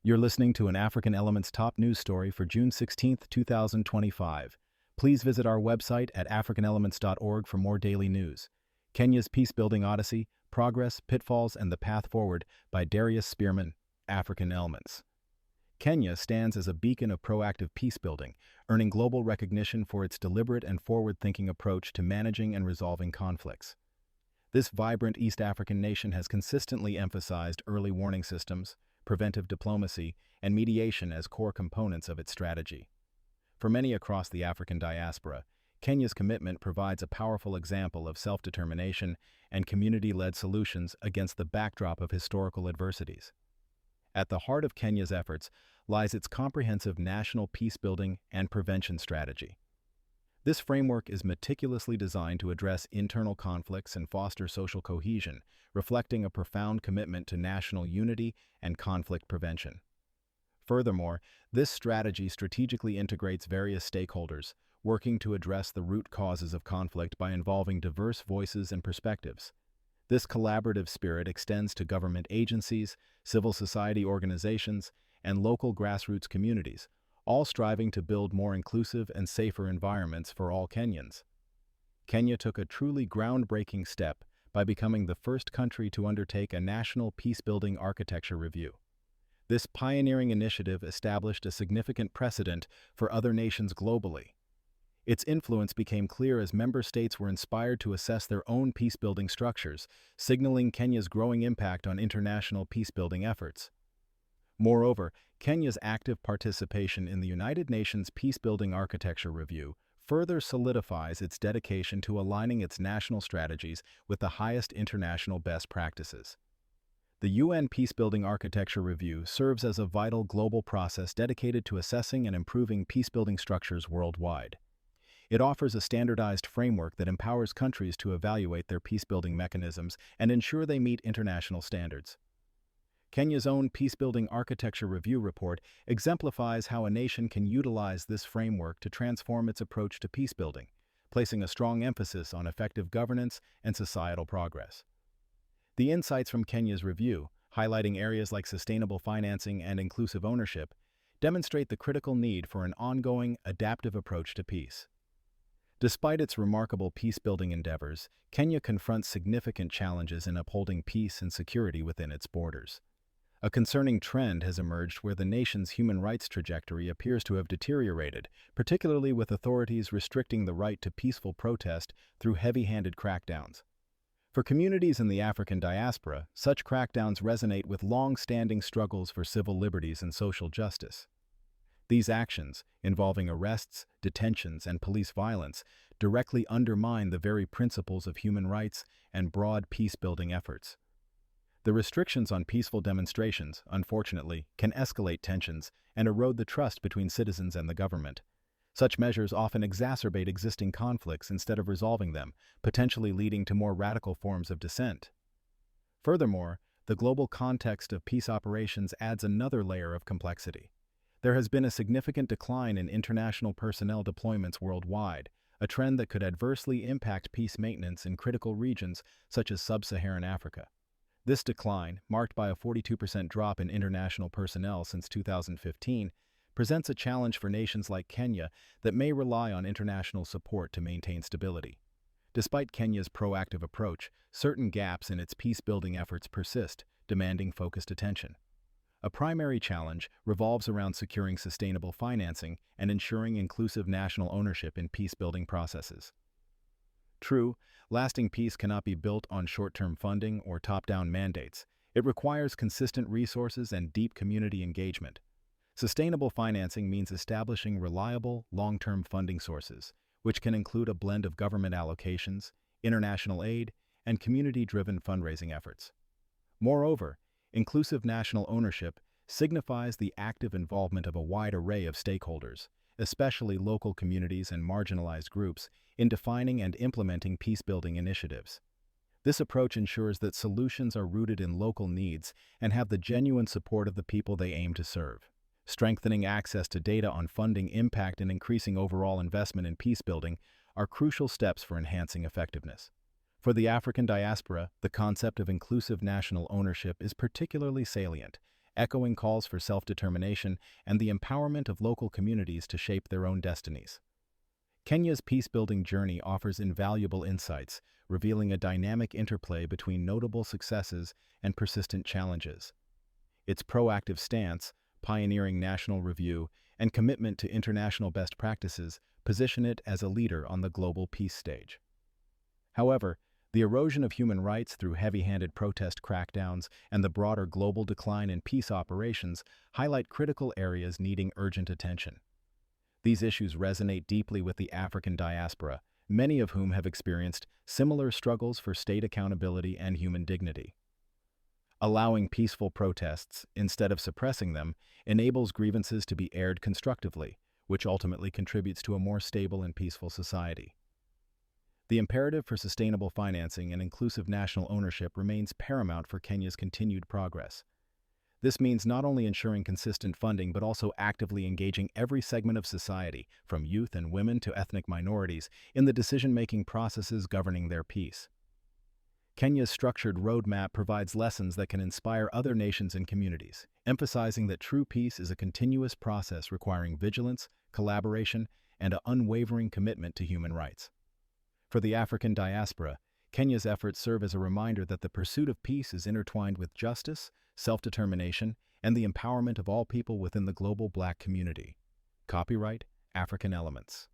You're listening to an African Elements top news story for June 16, 2025. Please visit our website at africanelements.org for more daily news. Kenya's Peacebuilding Odyssey, Progress, Pitfalls, and the Path Forward by Darius Spearman, African Elements. Kenya stands as a beacon of proactive peacebuilding, earning global recognition for its deliberate and forward-thinking approach to managing and resolving conflicts. This vibrant East African nation has consistently emphasized early warning systems, preventive diplomacy, and mediation as core components of its strategy. For many across the African diaspora, Kenya's commitment provides a powerful example of self-determination and community-led solutions against the backdrop of historical adversities. At the heart of Kenya's efforts lies its comprehensive national peacebuilding and prevention strategy. This framework is meticulously designed to address internal conflicts and foster social cohesion, reflecting a profound commitment to national unity and conflict prevention. Furthermore, this strategy strategically integrates various stakeholders, working to address the root causes of conflict by involving diverse voices and perspectives. This collaborative spirit extends to government agencies, civil society organizations, and local grassroots communities, all striving to build more inclusive and safer environments for all Kenyans. Kenya took a truly groundbreaking step by becoming the first country to undertake a national peacebuilding architecture review. This pioneering initiative established a significant precedent for other nations globally. Its influence became clear as member states were inspired to assess their own peacebuilding structures, signaling Kenya's growing impact on international peacebuilding efforts. Moreover, Kenya's active participation in the United Nations Peacebuilding Architecture Review further solidifies its dedication to aligning its national strategies with the highest international best practices. The UN Peacebuilding Architecture Review serves as a vital global process dedicated to assessing and improving peacebuilding structures worldwide. It offers a standardized framework that empowers countries to evaluate their peacebuilding mechanisms and ensure they meet international standards. Kenya's own Peacebuilding Architecture Review report exemplifies how a nation can utilize this framework to transform its approach to peacebuilding, placing a strong emphasis on effective governance and societal progress. The insights from Kenya's review, highlighting areas like sustainable financing and inclusive ownership, demonstrate the critical need for an ongoing, adaptive approach to peace. Despite its remarkable peacebuilding endeavors, Kenya confronts significant challenges in upholding peace and security within its borders. A concerning trend has emerged where the nation's human rights trajectory appears to have deteriorated, particularly with authorities restricting the right to peaceful protest through heavy-handed crackdowns. For communities in the African diaspora, such crackdowns resonate with long-standing struggles for civil liberties and social justice. These actions, involving arrests, detentions, and police violence, directly undermine the very principles of human rights and broad peace-building efforts. The restrictions on peaceful demonstrations, unfortunately, can escalate tensions and erode the trust between citizens and the government. Such measures often exacerbate existing conflicts instead of resolving them, potentially leading to more radical forms of dissent. Furthermore, the global context of peace operations adds another layer of complexity. There has been a significant decline in international personnel deployments worldwide, a trend that could adversely impact peace maintenance in critical regions such as sub-Saharan Africa. This decline, marked by a 42% drop in international personnel since 2015, presents a challenge for nations like Kenya that may rely on international support to maintain stability. Despite Kenya's proactive approach, certain gaps in its peace-building efforts persist, demanding focused attention. A primary challenge revolves around securing sustainable financing and ensuring inclusive national ownership in peace-building processes. True, lasting peace cannot be built on short-term funding or top-down mandates. It requires consistent resources and deep community engagement. Sustainable financing means establishing reliable, long-term funding sources, which can include a blend of government allocations, international aid, and community-driven fundraising efforts. Moreover, inclusive national ownership signifies the active involvement of a wide array of stakeholders, especially local communities and marginalized groups, in defining and implementing peacebuilding initiatives. This approach ensures that solutions are rooted in local needs and have the genuine support of the people they aim to serve. Strengthening access to data on funding impact and increasing overall investment in peacebuilding are crucial steps for enhancing effectiveness. For the African diaspora, the concept of inclusive national ownership is particularly salient, echoing calls for self-determination and the empowerment of local communities to shape their own destinies. Kenya's peace-building journey offers invaluable insights, revealing a dynamic interplay between notable successes and persistent challenges. Its proactive stance, pioneering national review, and commitment to international best practices position it as a leader on the global peace stage. However, the erosion of human rights through heavy-handed protest crackdowns and the broader global decline in peace operations highlight critical areas needing urgent attention. These issues resonate deeply with the African diaspora, many of whom have experienced similar struggles for state accountability and human dignity. Allowing peaceful protests, instead of suppressing them, enables grievances to be aired constructively, which ultimately contributes to a more stable and peaceful society. The imperative for sustainable financing and inclusive national ownership remains paramount for Kenya's continued progress. This means not only ensuring consistent funding but also actively engaging every segment of society, from youth and women to ethnic minorities, in the decision-making processes governing their peace. Kenya's structured roadmap provides lessons that can inspire other nations and communities, emphasizing that true peace is a continuous process requiring vigilance, collaboration, and an unwavering commitment to human rights. For the African diaspora, Kenya's efforts serve as a reminder that the pursuit of peace is intertwined with justice, self-determination, and the empowerment of all people within the global Black community. Copyright, African Elements.